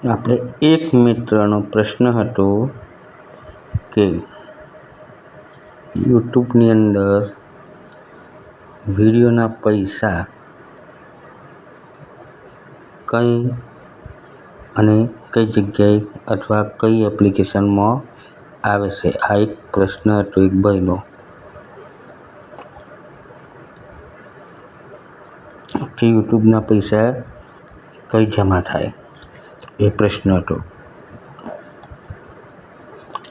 આપણે એક મિત્રનો પ્રશ્ન હતો કે યુટ્યુબની અંદર વિડીયોના પૈસા કઈ અને કઈ જગ્યાએ અથવા કઈ એપ્લિકેશનમાં આવે છે. આ એક પ્રશ્ન હતો એક ભાઈનો કે યુટ્યુબના પૈસા કઈ જમા થાય, એ પ્રશ્ન હતો.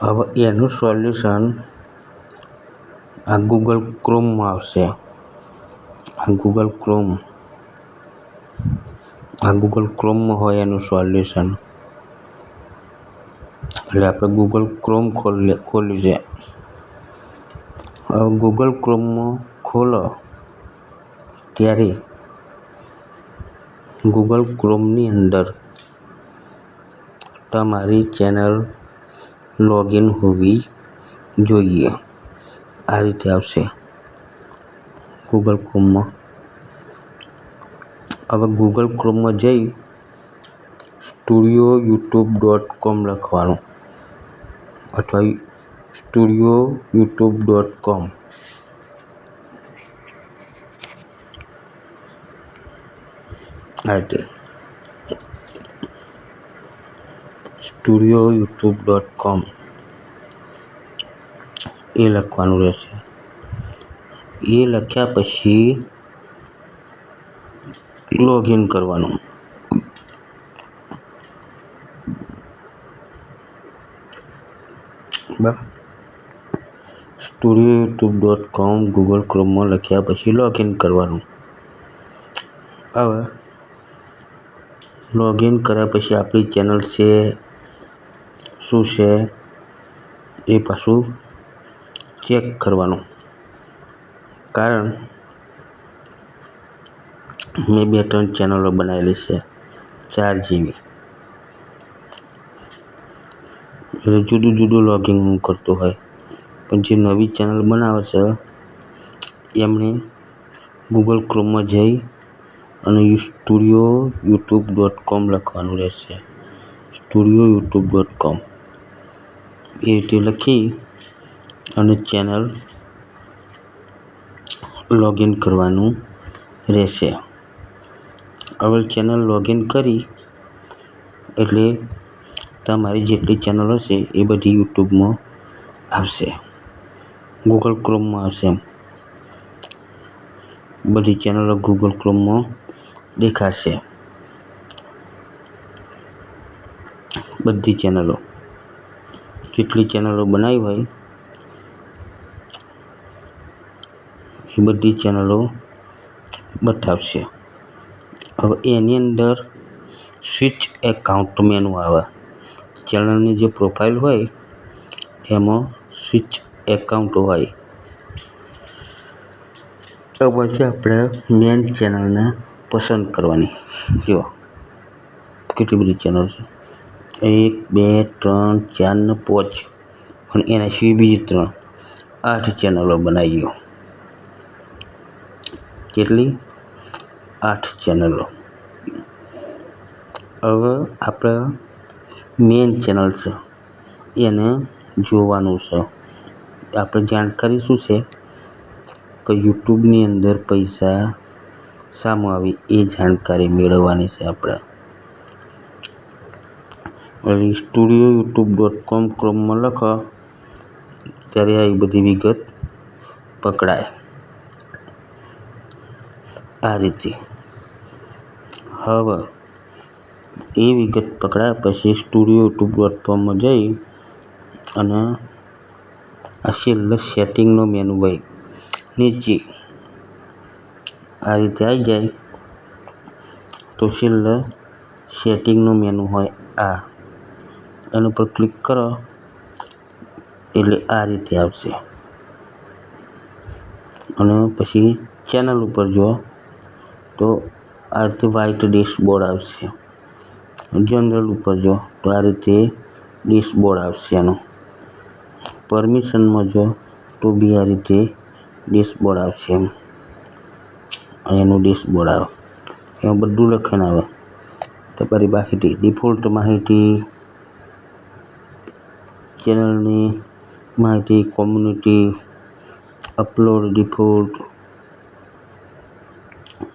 હવે એનું સોલ્યુશન આ ગૂગલ ક્રોમમાં આવશે. ગૂગલ ક્રોમમાં હોય એનું સોલ્યુશન. એટલે આપણે ગૂગલ ક્રોમ ખોલ્યું છે. હવે ગૂગલ ક્રોમમાં ખોલો ત્યારે ગૂગલ ક્રોમની અંદર તમારી ચેનલ લોગિન હોવી જોઈએ. આ રીતે આવશે ગૂગલ ક્રોમમાં. હવે ગૂગલ ક્રોમમાં જઈ studioyoutube.com લખવાનું અથવા studioyoutube.com. આ રીતે studioyoutube.com એ લખવાનું રહેશે. એ લખ્યા પછી લોગિન કરવાનું. બરાબર, studioyoutube.com ગૂગલ ક્રોમમાં લખ્યા પછી લોગિન કરવાનું. હવે લોગિન કર્યા પછી આપણી ચેનલ છે શું છે એ પાછું ચેક કરવાનું. કારણ મેં 2-3 ચેનલો બનાવેલી છે, 4 જેવી. એટલે જુદું લોગિન હું કરતો હોય. પણ જે નવી ચેનલ બનાવે છે એમણે ગૂગલ ક્રોમમાં જઈ અને studioyoutube.com લખવાનું રહેશે. studioyoutube.com એ રીતે લખી અને ચેનલ લોગિન કરવાનું રહેશે. હવે ચેનલ લોગિન કરી એટલે તમારી જેટલી ચેનલ હશે એ બધી યુટ્યુબમાં આવશે, ગૂગલ ક્રોમમાં આવશે. બધી ચેનલો ગૂગલ ક્રોમમાં દેખાશે. બધી ચેનલો જેટલી ચેનલો બનાવી હોય એ બધી ચેનલો બતાવશે. હવે એની અંદર સ્વિચ એકાઉન્ટ મેનુ આવે. ચેનલની જે પ્રોફાઇલ હોય એમાં સ્વિચ એકાઉન્ટ હોય. તો પછી આપણે મેન ચેનલને પસંદ કરવાની. જો કેટલી બધી ચેનલ છે, 1, 2, 3, 4 ને 5 અને એના સિવાય બીજી 3, 8 ચેનલો બનાવીએ. કેટલી? 8 ચેનલો. હવે આપણે મેન ચેનલ છે એને જોવાનું છે. આપણે જાણકારી શું છે કે યુટ્યુબની અંદર પૈસા શામાં આવે એ જાણકારી મેળવવાની છે આપણે. studioyoutube.com ક્રોમમાં લખો ત્યારે આ બધી વિગત પકડાય. આ રીતે હવે એ વિગત પકડાયા પછી studioyoutube.com જઈ અને આ છેલ્લે સેટિંગનો મેનુ હોય નીચે આ રીતે આવી જાય તો છેલ્લે સેટિંગનો મેનુ હોય આ, એના પર ક્લિક કરો એટલે આ રીતે આવશે. અને પછી ચેનલ ઉપર જો તો આ રીતે વ્હાઇટ ડેશબોર્ડ આવશે. જનરલ ઉપર જો તો આ રીતે ડેશબોર્ડ આવશે. એનો પરમિશનમાં જો તો બી આ રીતે ડેશબોર્ડ આવશે. એનું ડેશબોર્ડ આવે, એમાં બધું લખાઈને આવે. તમારી માહિતી, ડિફોલ્ટ માહિતી, ચેનલની માહિતી, કોમ્યુનિટી, અપલોડ ડિફોલ્ટ,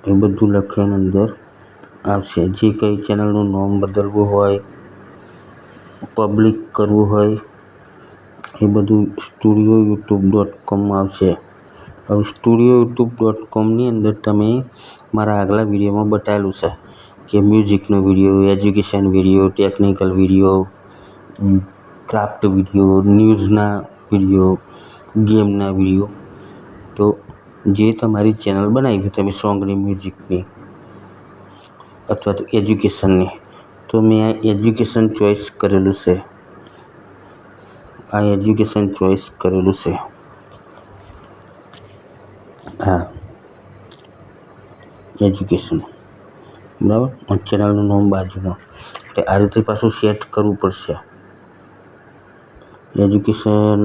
એ બધું લખીને અંદર આવશે. જે કંઈ ચેનલનું નામ બદલવું હોય, પબ્લિક કરવું હોય, એ બધું studio.youtube.com આવશે. હવે studio.youtube.comની અંદર તમે મારા આગલા વિડીયોમાં બતાવેલું છે કે મ્યુઝિકનો video, education video, technical video, craft video, ન્યૂઝના વિડીયો, ગેમના વિડીયો. તો જે તમારી ચેનલ બનાવી હોય તમે સોંગની, મ્યુઝિકની અથવા તો એજ્યુકેશનની, તો મેં આ એજ્યુકેશન ચોઈસ કરેલું છે. આ એજ્યુકેશન ચોઈસ કરેલું છે. હા, એજ્યુકેશન, બરાબર. અને ચેનલનું નામ બાજુમાં, એટલે આ રીતે પાછું સેટ કરવું પડશે. એજ્યુકેશન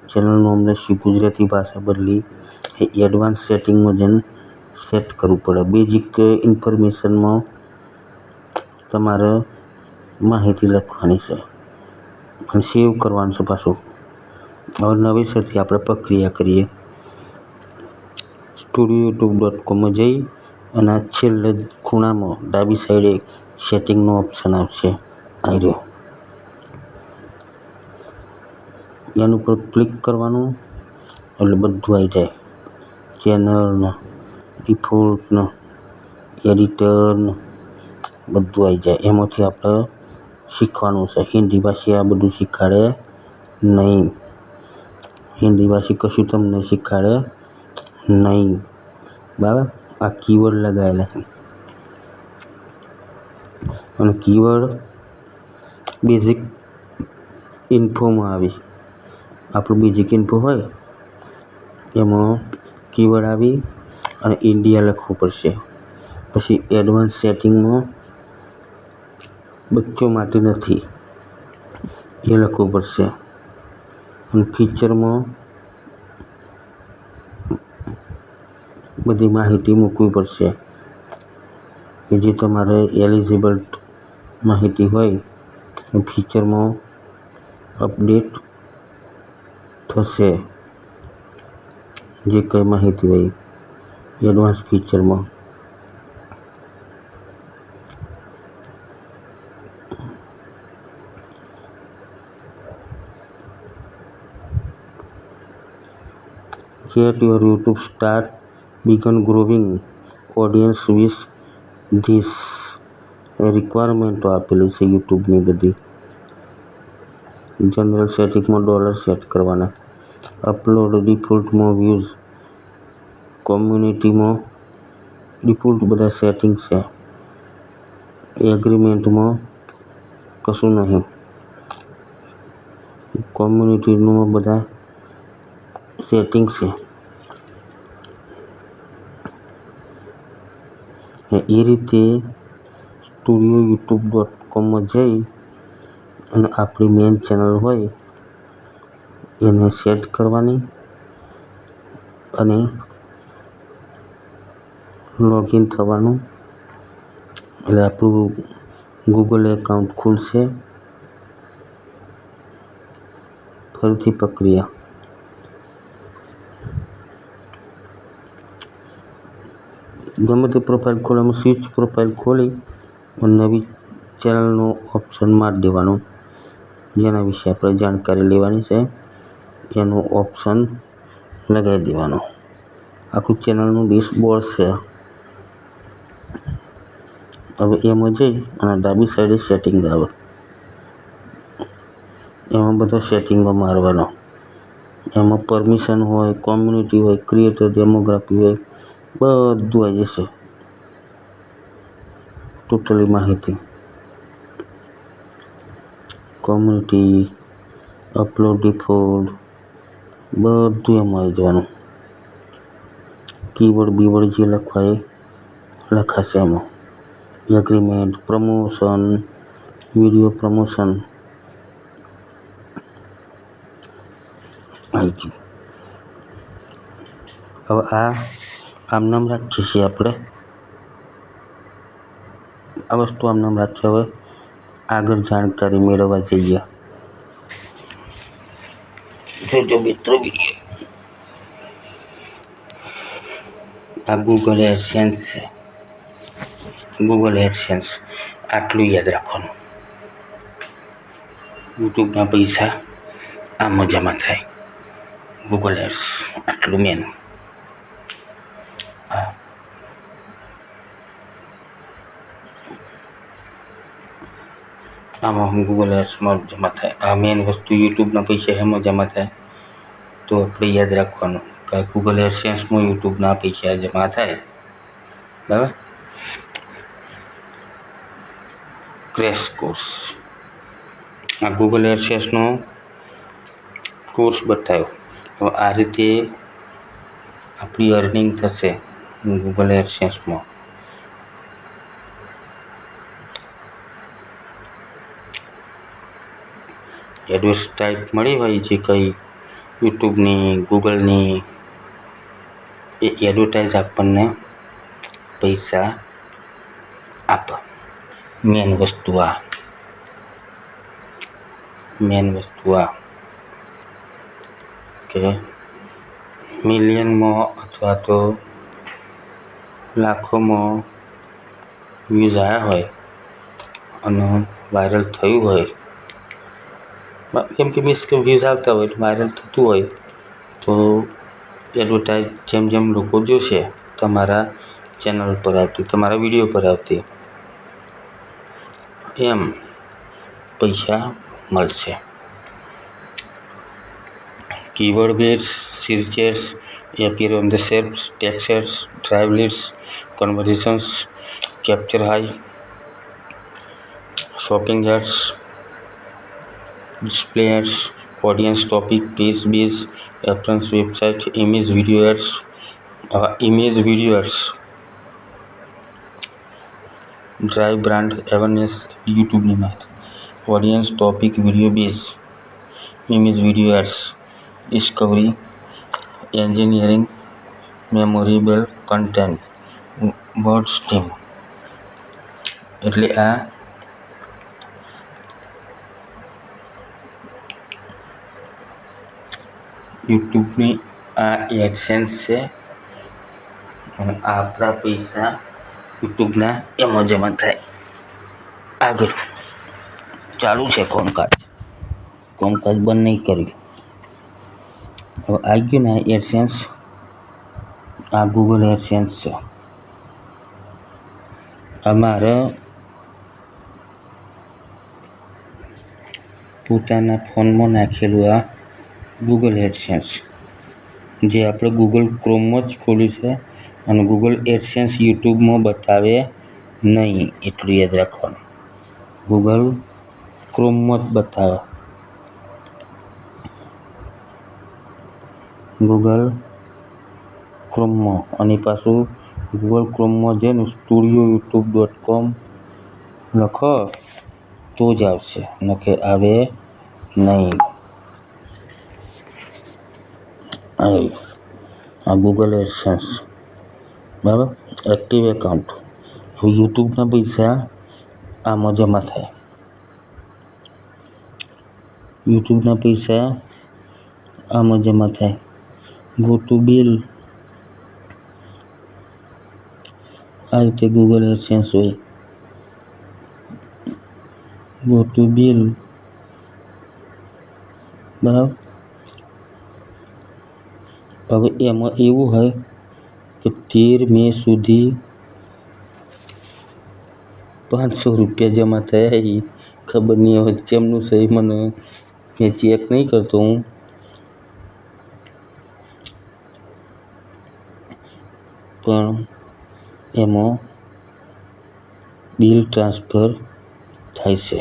ચેનલનું નામ લઈશું, ગુજરાતી ભાષા બદલી એ એડવાન્સ સેટિંગમાં જઈને સેટ કરવું પડે. બેઝિક ઇન્ફોર્મેશનમાં તમારે માહિતી લખવાની છે અને સેવ કરવાનું છે પાછું. હવે નવેસરથી આપણે પ્રક્રિયા કરીએ. studio.youtube.com જઈ અને છેલ્લે ખૂણામાં ડાબી સાઈડે સેટિંગનો ઓપ્શન આવશે. આવી રહ્યો, એના ઉપર ક્લિક કરવાનું એટલે બધું આવી જાય. ચેનલને, ડિફોલ્ટને, એડિટરને બધું આવી જાય. એમાંથી આપણે શીખવાનું છે. હિન્દી ભાષી આ બધું શીખવાડે નહીં. હિન્દી ભાષી કશું તમને શીખવાડે નહીં, બરાબર. આ કીવર્ડ લગાવેલા છે અને કીવર્ડ બેઝિક ઇન્ફોમાં આવી. આપણું બેઝિક ઇન્ફો હોય એમાં કીવર્ડ આવી અને ઇન્ડિયા લખવું પડશે. પછી એડવાન્સ સેટિંગમાં બચ્ચો માટે નથી એ લખવું પડશે. અને ફીચરમાં બધી માહિતી મૂકવી પડશે કે જે તમારે એલિજિબલ માહિતી હોય એ ફીચરમાં અપડેટ થશે. જે કંઈ માહિતી હોય એડવાન્સ ફીચરમાં. Get your YouTube start begin growing audience with this રિક્વાયરમેન્ટો આપેલી છે યુટ્યુબની બધી. જનરલ સેટિંગમાં ડોલર સેટ કરવાના, અપલોડ ડિફોલ્ટમાં વ્યૂઝ, કોમ્યુનિટીમાં ડિફોલ્ટ બધા સેટિંગ છે. એગ્રીમેન્ટમાં કશું નહીં. કોમ્યુનિટીમાં બધા સેટિંગ છે. એ રીતે studio.youtube.com જઈ અને આપણી મેઇન ચેનલ હોય એને સેટ કરવાની અને લોગિન થવાનું. એટલે આપણું ગૂગલ એકાઉન્ટ ખુલશે. ફરીથી પ્રક્રિયા. ગમે તે પ્રોફાઇલ ખોલવામાં સ્વિચ પ્રોફાઇલ ખોલી નવી ચેનલનો ઓપ્શન મારી દેવાનો. જેના વિશે આપણે જાણકારી લેવાની છે એનો ઓપ્શન લગાવી દેવાનો. આખું ચેનલનું ડેશબોર્ડ છે. હવે એમાં જઈ અને ડાબી સાઈડે સેટિંગ આવે, એમાં બધા સેટિંગમાં મારવાનો. એમાં પરમિશન હોય, કોમ્યુનિટી હોય, ક્રિએટર ડેમોગ્રાફી હોય, બધું આવી જશે. ટોટલી માહિતી, કોમ્યુનિટી, અપલોડ ડિફોલ્ટ બધું એમાં આવી જવાનું. કીવર્ડ બીવર્ડ જે લખવા એ લખાશે એમાં. એગ્રીમેન્ટ, પ્રમોશન, વિડીયો પ્રમોશન આવી ગયું. હવે આ આમ નામ રાખીએ છીએ આપણે આ વસ્તુ આમને રાખીએ. હવે આગળ જાણકારી મેળવવા જઈએ. જો મિત્રો આ ગૂગલ એડસેન્સ છે. ગૂગલ એડસેન્સ આટલું યાદ રાખવાનું. યુટ્યુબના પૈસા આમાં જમા થાય. ગૂગલ એડ્સ આટલું મેન. આમાં ગૂગલ એડ્સમાં જમા થાય. આ મેન વસ્તુ યુટ્યુબના પૈસા એમાં જમા થાય. તો આપણે યાદ રાખવાનું કે ગૂગલ એડસેન્સમાં યુટ્યુબના પૈસા જમા થાય. બરાબર. Crash course. આ ગૂગલ એડસેન્સનો કોર્સ બતાવ્યો. હવે આ રીતે આપણી અર્નિંગ થશે ગૂગલ એડસેન્સમાં. એડવર્ટાઇઝ મળી હોય જે કંઈ યુટ્યુબની ગૂગલની એ એડવર્ટાઇઝ આપણને પૈસા આપે. મેન વસ્તુ આ કે મિલિયનમાં અથવા તો લાખોમાં વ્યૂઝ આવ્યા હોય અને વાયરલ થયું હોય, કેમ કે મીન્સ કે વ્યૂઝ આવતા હોય વાયરલ થતું હોય તો એડવર્ટાઇઝ જેમ જેમ લોકો જોશે તમારા ચેનલ પર આવતી, તમારા વિડીયો પર આવતી, એમ પૈસા મળશે. Keyword base searches appear on the shelves, texts, drive leads, conversations, capture high, shopping ads, display ads, audience topic, page based, reference website, image video ads, drive brand awareness, YouTube ની વાત, audience topic, video base, image video ads, discovery, engineering, memorable content, word stream. એટલે આ યુટ્યુબની આ AdSense છે અને આપણા પૈસા યુટ્યુબના એમાં જમા થાય. આગળ ચાલુ છે કામકાજ બંધ નહીં કર્યું. હવે આવી ગયું ને એડસેન્સ. આ ગૂગલ એડસેન્સ છે. અમારે પોતાના ફોનમાં નાખેલું આ ગૂગલ એડસેન્સ, જે આપણે ગૂગલ ક્રોમમાં જ ખોલ્યું છે અને ગૂગલ એડસેન્સ યુટ્યુબમાં બતાવે નહીં, એટલું યાદ રાખવાનું. ગૂગલ ક્રોમમાં જ બતાવે. ગૂગલ ક્રોમમાં, અને પાછું ગૂગલ ક્રોમમાં જઈને studioyoutube.com લખો તો જ આવશે, નકે આવે નહીં. આ ગૂગલ એડસેન્સ બરાબર. Active account. હવે યુટ્યુબના પૈસા આમાં જમા થાય. યુટ્યુબના પૈસા આમાં જમા થાય. Go to bill. આ રીતે ગૂગલ એડસેન્સ હોય. ગો ટુ બિલ બરાબર. હવે એમાં એવું હોય કે 13 મે સુધી 500 રૂપિયા જમા થયા. એ ખબર નહીં હવે જેમનું સહી, મને મેં ચેક નહીં કરતો હું. પણ એમાં બિલ ટ્રાન્સફર થાય છે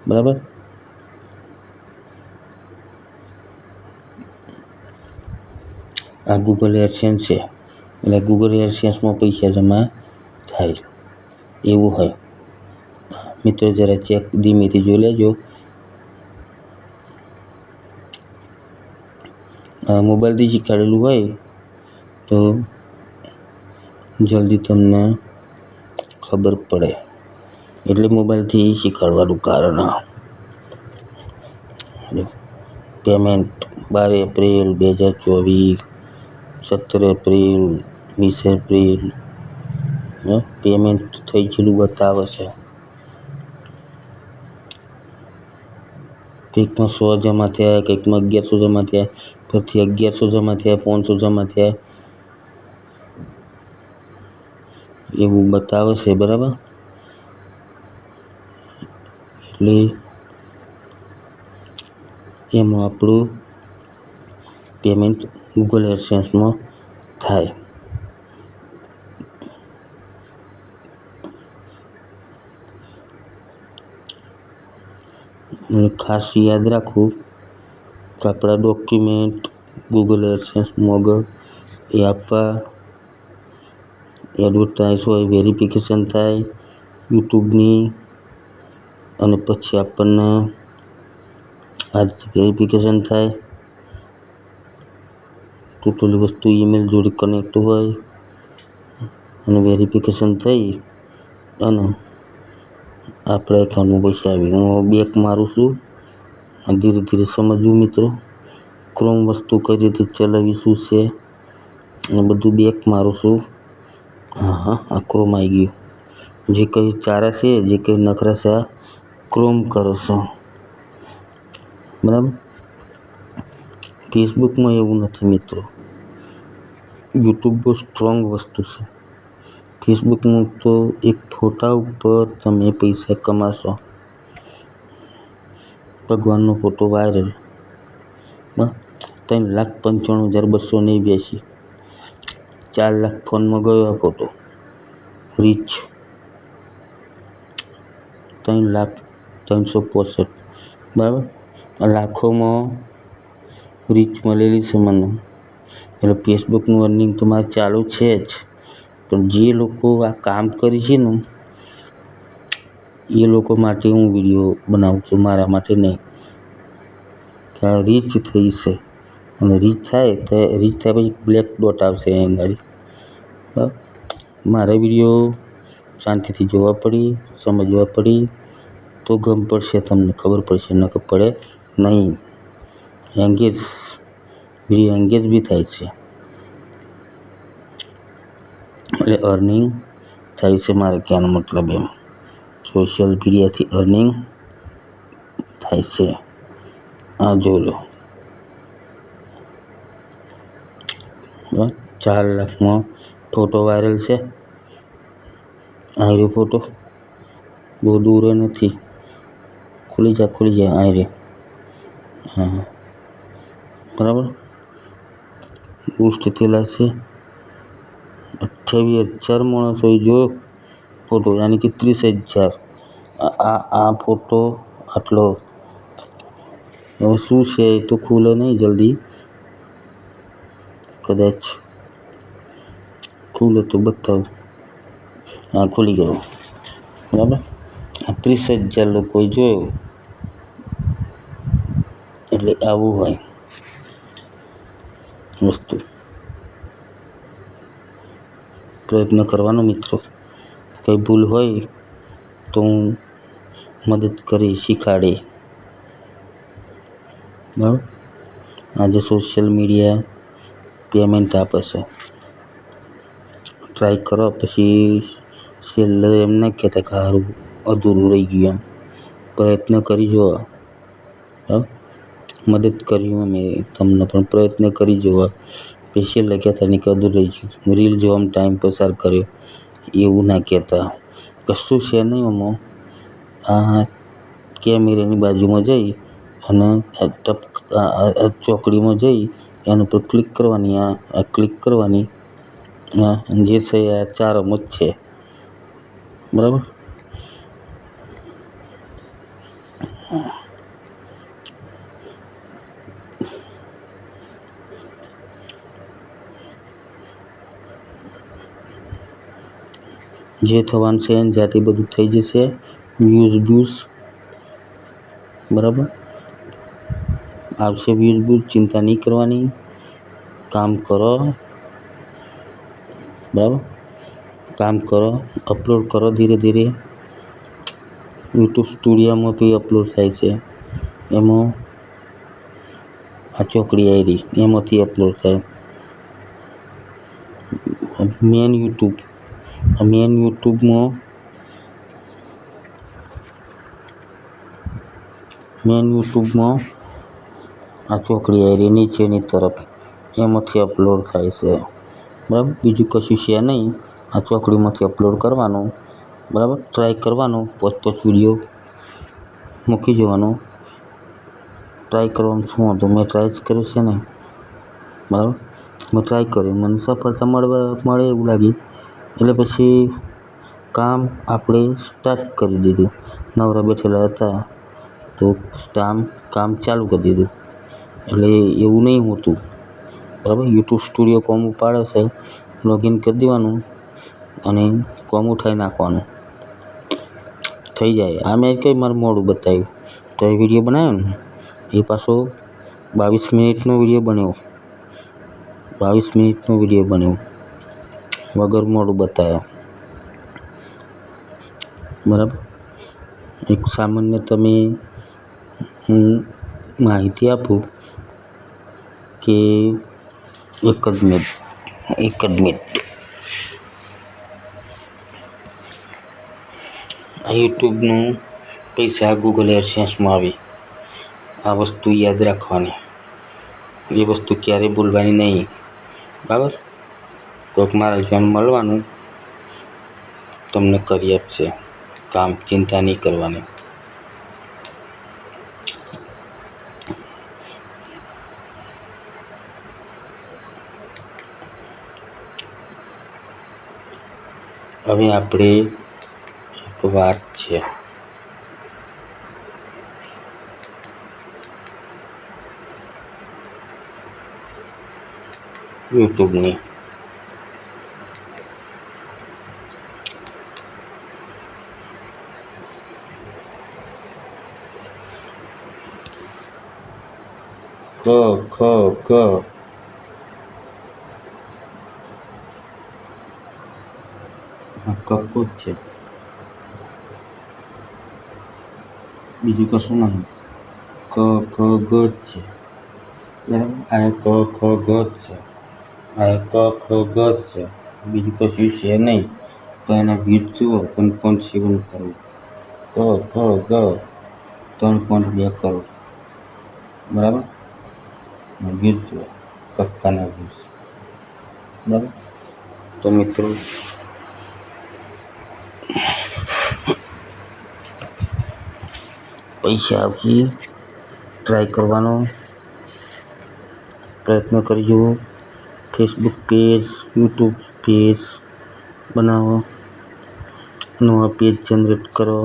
બરાબર. આ ગૂગલ એડસેન્સ છે એટલે ગૂગલ એડસેન્સમાં પૈસા જમા થાય એવું હોય. મિત્રો જરા ચેક ધીમેથી જોઈ લેજો. મોબાઈલથી શીખવાડેલું હોય તો જલ્દી તમને ખબર પડે. એટલે મોબાઈલથી શીખવાડવાનું કારણ. Payment 12 April 2024, 17 April, 20 April payment થઈ ગયેલું બતાવે છે. કંઈકમાં 100 જમા થયા, કંઈકમાં 1100 જમા થયા, પછી 1100 જમા થયા, 500 જમા થયા, એવું બતાવે છે. બરાબર, એટલે એમાં આપણું પેમેન્ટ ગૂગલ એડસેન્સમાં થાય. અને ખાસ યાદ રાખવું કે આપણા ડોક્યુમેન્ટ ગૂગલ એડસેન્સમાં આગળ એ આપવા, એડવર્ટાઇઝ હોય, વેરિફિકેશન થાય યુટ્યુબની, અને પછી આપણને આ વેરિફિકેશન થાય, ટોટલી વસ્તુ ઈમેલ જોડે કનેક્ટ હોય, અને વેરિફિકેશન થઈ અને આપણે એકાઉન્ટમાં પૈસા આવી. હું બેક મારું છું, ધીરે ધીરે સમજવું મિત્રો. ક્રોમ વસ્તુ કઈ રીતે ચલાવવી શું છે અને બધું બેક મારું છું. આ ક્રોમ આવી ગયું. જે કંઈ ચારા છે, જે કંઈ નખરા છે, આ ક્રોમ કરો છો. બરાબર, ફેસબુકમાં એવું નથી મિત્રો. યુટ્યુબ બહુ સ્ટ્રોંગ વસ્તુ છે. ફેસબુકમાં તો એક ફોટા ઉપર તમે પૈસા કમાશો. ભગવાનનો ફોટો વાયરલ, 3,95,289, 4 લાખ ફોનમાં ગયો આ ફોટો. રીચ 3,365,000. બરાબર, લાખોમાં રીચ મળેલી છે મને. એટલે ફેસબુકનું અર્નિંગ તો મારે ચાલુ છે જ. પણ જે લોકો આ કામ કરે છે ને, એ લોકો માટે હું વિડીયો બનાવું છું, મારા માટે નહીં. કે આ રીચ થઈ છે, અને રીચ થાય પછી બ્લેક ડોટ આવશે અહીં આગળ. બરાબર, મારા વિડીયો શાંતિથી જોવા પડી, સમજવા પડી તો ગમ પડશે, તમને ખબર પડશે, નકર પડે નહીં. વિડીયો એંગેજ બી થાય છે, એટલે અર્નિંગ થાય છે. મારે કહેવાનો મતલબ એમ, સોશિયલ મીડિયાથી અર્નિંગ થાય છે. આ જોઈ લો, 4 લાખમાં ફોટો વાયરલ છે. આ રહ્યો ફોટો, બહુ દૂર નથી. ખુલી જાય આ રહ્યો. હા, બરાબર, બુસ્ટ થયેલા છે. 28,000 માણસોએ જોયો ફોટો, યાની કે 30,000. આ ફોટો આટલો. હવે શું છે એ તો ખુલે નહીં જલ્દી, કદાચ ખુલે તો બતાવું. હા, ખુલી ગયો. બરાબર, આ 30,000 લોકોએ જોયો. એટલે આવું હોય વસ્તુ. પ્રયત્ન કરવાનો મિત્રો. કંઈ ભૂલ હોય તો હું મદદ કરી, શીખવાડી. બરાબર, આજે સોશિયલ મીડિયા પેમેન્ટ આપે છે. ટ્રાય કરો, પછી છેલ્લે એમ ના કહેતા કે સારું અધૂરું રહી ગયું. એમ પ્રયત્ન કરી જુઓ. મદદ કર્યું અમે તમને, પણ પ્રયત્ન કરી જુઓ. પછી છેલ્લે કહેતા નહીં કે અધૂરું રહી ગયું, રીલ જોવામાં ટાઈમ પસાર કર્યો, એવું ના કહેતા. કશું છે નહીં આમાં. આ કેમેરાની બાજુમાં જઈ અને ચોકડીમાં જઈ એના ઉપર ક્લિક કરવાની. આ ક્લિક કરવાની. જે છે આ 4 જ છે. બરાબર, જે થવાનું છે એને જાતે બધું થઈ જશે. વ્યૂઝ બરાબર આવશે. વ્યૂઝ ચિંતા નહીં કરવાની, કામ કરો. બરાબર, કામ કરો, અપલોડ કરો ધીરે ધીરે. યુટ્યુબ સ્ટુડિયોમાં બી અપલોડ થાય છે. એમાં આ ચોકડી આવી એમાંથી અપલોડ થાય. મેન યુટ્યુબમાં આ ચોકડી આવી નીચેની તરફ એમાંથી અપલોડ થાય છે. બરાબર, બીજું કશું છે નહીં. આ ચોકડીમાંથી અપલોડ કરવાનું. બરાબર, ટ્રાય કરવાનું. 5 વિડીયો મૂકી જવાનું. ટ્રાય કરવાનું શું હતું, મેં ટ્રાય જ કર્યું છે ને. બરાબર, મેં ટ્રાય કર્યું, મને સફળતા મળે એવું લાગી. એટલે પછી કામ આપણે સ્ટાર્ટ કરી દીધું. નવરા બેઠેલા હતા તો કામ ચાલુ કરી દીધું. એટલે એવું નહીં હોતું. બરાબર, યુટ્યુબ સ્ટુડિયો કોમ ઉપાડે છે, લોગિન કરી દેવાનું અને કોમ ઉઠાવી નાખવાનું, થઈ જાય. આ મેં કંઈ મારું મોડું બતાવ્યું તો એ વિડીયો બનાવ્યો ને એ પાછો 22 મિનિટનો વિડીયો બન્યો. 22 મિનિટનો વિડીયો બન્યો વગર મોડું બતાવ્યા. બરાબર, એક સામાન્ય તમે હું માહિતી આપું કે એક જ મિનિટ આ યુટ્યુબનું પૈસા ગૂગલ એડસેન્સમાં આવે. આ વસ્તુ યાદ રાખવાની, એ વસ્તુ ક્યારેય ભૂલવાની નહીં. બરાબર, કોઈક મારા જોઈને મળવાનું, તમને કરી આપશે કામ, ચિંતા નહીં કરવાની. હવે આપણે એક વાત છે, યુટ્યુબની. ક કક્કો જ છે, બીજું કશું નહીં. ક ગ જ છે. બરાબર, આ ક ગ જ છે. આ ક ગ જ છે, બીજું કશું છે નહીં. તો એના વ્યૂઝ જુઓ 1.7 કરોડ. ક ગ 3.2 કરોડ. બરાબર, વ્યૂઝ જુઓ, કક્કાના વ્યૂઝ. બરાબર, તો મિત્રો પૈસા આવશે, ટ્રાય કરવાનો પ્રયત્ન કરજો. ફેસબુક પેજ, યુટ્યુબ પેજ બનાવો, નવા પેજ જનરેટ કરો.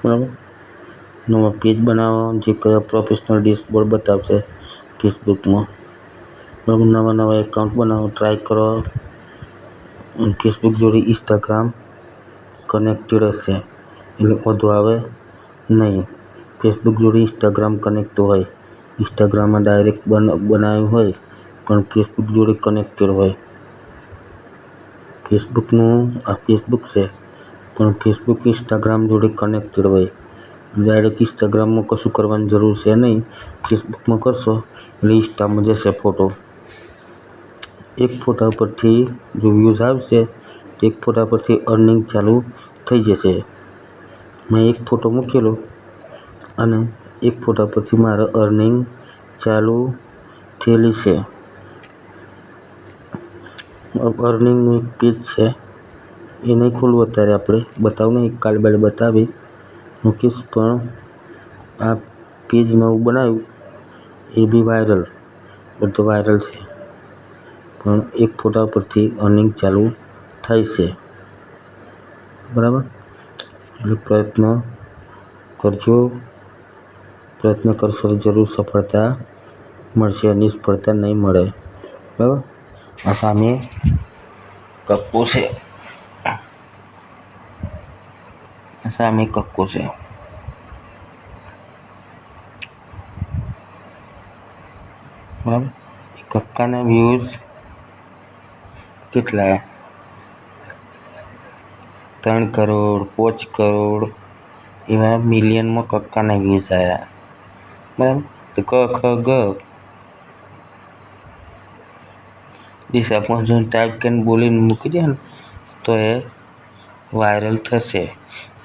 બરાબર, નવા પેજ બનાવો જે કયા પ્રોફેશનલ ડેશબોર્ડ બતાવશે ફેસબુકમાં. બરાબર, નવા એકાઉન્ટ બનાવો, ટ્રાય કરો. ફેસબુક જોડે ઇન્સ્ટાગ્રામ કનેક્ટેડ હશે એટલે વધુ આવે નહીં. ફેસબુક જોડે ઇન્સ્ટાગ્રામ કનેક્ટ હોય, ઇન્સ્ટાગ્રામમાં ડાયરેક્ટ બનાવ્યું હોય પણ ફેસબુક જોડે કનેક્ટેડ હોય. આ ફેસબુક છે પણ ફેસબુક ઇન્સ્ટાગ્રામ જોડે કનેક્ટેડ હોય. ડાયરેક્ટ ઇન્સ્ટાગ્રામમાં કશું કરવાની જરૂર છે નહીં. ફેસબુકમાં કરશો એટલે ઇન્સ્ટામાં જશે ફોટો. એક ફોટા પરથી જો વ્યૂઝ આવશે તો એક ફોટા પરથી અર્નિંગ ચાલુ થઈ જશે. મેં એક ફોટો મૂકેલો અને એક ફોટા પરથી મારે અર્નિંગ ચાલુ થયેલી છે. અર્નિંગનું એક પેજ છે, એ નહીં ખોલવું અત્યારે, આપણે બતાવું નહીં, કાલે બાલે બતાવી મૂકીશ. પણ આ પેજ નવું બનાવ્યું એ બી બધું વાયરલ છે. પણ એક ફોટા પરથી અર્નિંગ ચાલુ થાય છે. બરાબર, એટલે પ્રયત્ન કરજો. પ્રયત્ન કરશો તો જરૂર સફળતા મળશે, નિષ્ફળતા નહીં મળે. બરાબર, આ સામે કક્કો છે, બરાબર, એ કક્કાના વ્યૂઝ કેટલા 3 કરોડ 5 કરોડ એવા મિલિયનમાં કક્કાના વ્યૂઝ આવ્યા. બરાબર. તો ક ખ ગ દિશામાં જો ટાઈપ કરીને બોલીને મૂકી દે ને તો એ વાયરલ થશે.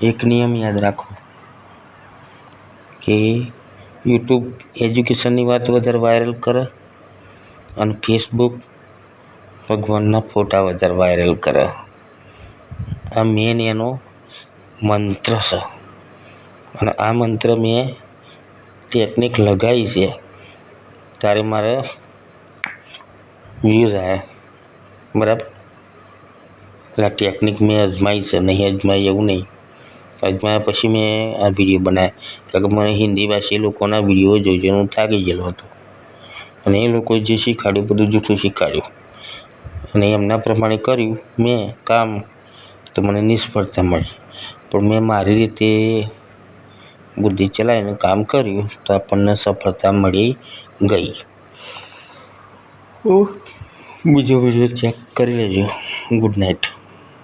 એક નિયમ યાદ રાખો કે યુટ્યુબ એજ્યુકેશનની વાત વધારે વાયરલ કરે અને ફેસબુક ભગવાનના ફોટા વધારે વાયરલ કરે. આ મેન એનો મંત્ર છે અને આ મંત્ર મેં ટેકનિક લગાવી છે ત્યારે મારે વ્યૂઝ આવ્યા. બરાબર. એટલે આ ટેકનિક મેં અજમાવી છે, નહીં અજમાવી એવું નહીં. અજમાવ્યા પછી મેં આ વિડીયો બનાવ્યા કારણ કે મને હિન્દી ભાષી લોકોના વિડીયો જોઈને હું થાકી ગયેલો હતો અને એ લોકોએ જે શીખવાડ્યું બધું જૂઠું શીખવાડ્યું અને એમના પ્રમાણે કર્યું મેં કામ તો મને નિષ્ફળતા મળી. પણ મેં મારી રીતે બુદ્ધિ ચલાવીને કામ કર્યું તો આપણને સફળતા મળી ગઈ. બીજો વિડીયો ચેક કરી લેજો. Good night.